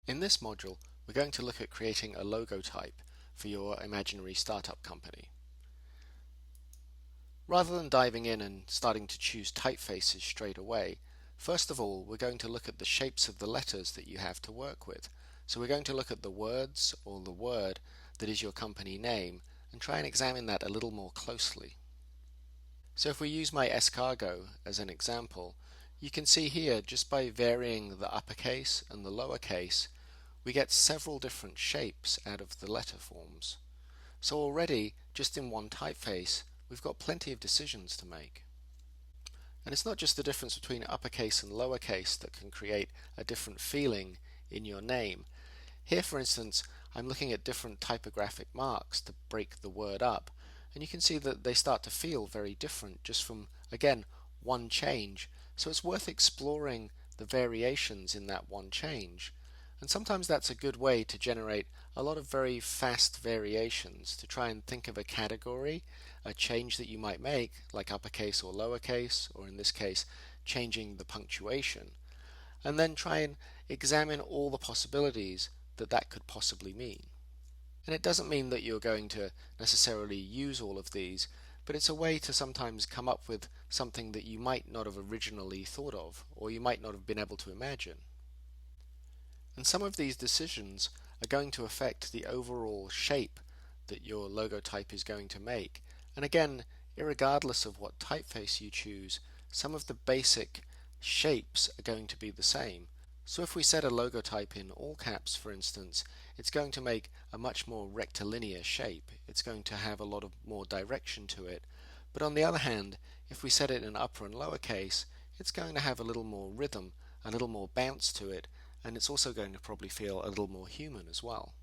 In this module, we're going to look at creating a logotype for your imaginary startup company. Rather than diving in and starting to choose typefaces straight away, first of all, we're going to look at the shapes of the letters that you have to work with. So we're going to look at the words or the word that is your company name and try and examine that a little more closely. So if we use my escargot as an example, you can see here just by varying the uppercase and the lowercase, we get several different shapes out of the letter forms. So already, just in one typeface, we've got plenty of decisions to make. And it's not just the difference between uppercase and lowercase that can create a different feeling in your name. Here, for instance, I'm looking at different typographic marks to break the word up, and you can see that they start to feel very different just from, again, one change. So it's worth exploring the variations in that one change. And sometimes that's a good way to generate a lot of very fast variations to try and think of a category, a change that you might make, like uppercase or lowercase, or in this case, changing the punctuation, and then try and examine all the possibilities that that could possibly mean. And it doesn't mean that you're going to necessarily use all of these, but it's a way to sometimes come up with something that you might not have originally thought of, or you might not have been able to imagine. And some of these decisions are going to affect the overall shape that your logotype is going to make. And again, irregardless of what typeface you choose, some of the basic shapes are going to be the same. So if we set a logotype in all caps, for instance, it's going to make a much more rectilinear shape. It's going to have a lot of more direction to it. But on the other hand, if we set it in upper and lowercase, it's going to have a little more rhythm, a little more bounce to it, and it's also going to probably feel a little more human as well.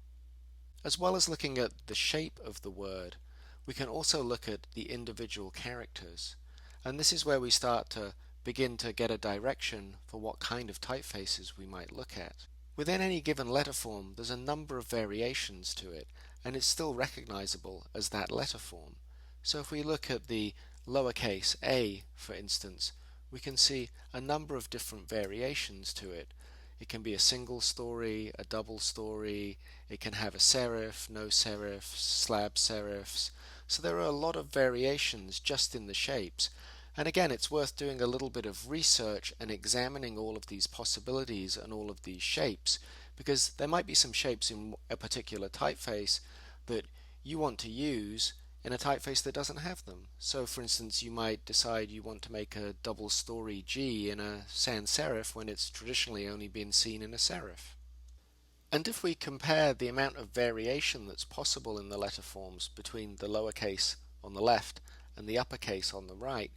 As well as looking at the shape of the word, we can also look at the individual characters. And this is where we start to begin to get a direction for what kind of typefaces we might look at. Within any given letter form, there's a number of variations to it, and it's still recognizable as that letter form. So if we look at the lowercase a, for instance, we can see a number of different variations to it. It can be a single story, a double story, it can have a serif, no serif, slab serifs. So there are a lot of variations just in the shapes. And again, it's worth doing a little bit of research and examining all of these possibilities and all of these shapes, because there might be some shapes in a particular typeface that you want to use in a typeface that doesn't have them. So for instance, you might decide you want to make a double story G in a sans serif when it's traditionally only been seen in a serif. And if we compare the amount of variation that's possible in the letter forms between the lowercase on the left and the uppercase on the right,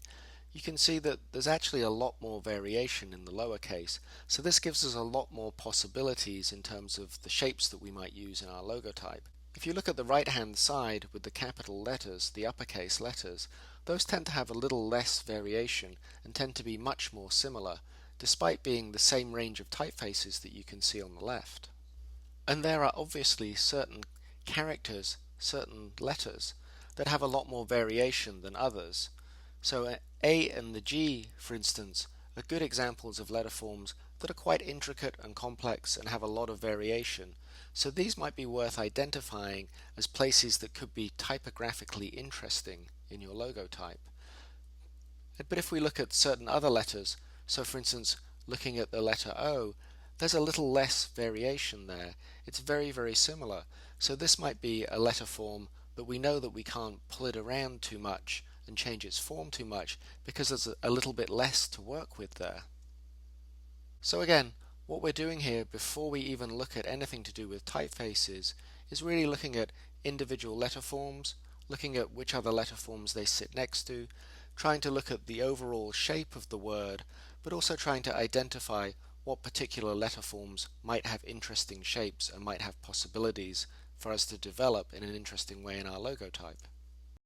you can see that there's actually a lot more variation in the lowercase. So this gives us a lot more possibilities in terms of the shapes that we might use in our logotype. If you look at the right hand side with the capital letters, the uppercase letters, those tend to have a little less variation and tend to be much more similar, despite being the same range of typefaces that you can see on the left. And there are obviously certain characters, certain letters, that have a lot more variation than others. So A and the G, for instance, are good examples of letter forms that are quite intricate and complex and have a lot of variation. So these might be worth identifying as places that could be typographically interesting in your logotype. But if we look at certain other letters, so for instance looking at the letter O, there's a little less variation there. It's very, very similar. So this might be a letter form that we know that we can't pull it around too much and change its form too much because there's a little bit less to work with there. So again, what we're doing here before we even look at anything to do with typefaces is really looking at individual letter forms, looking at which other letter forms they sit next to, trying to look at the overall shape of the word, but also trying to identify what particular letter forms might have interesting shapes and might have possibilities for us to develop in an interesting way in our logotype.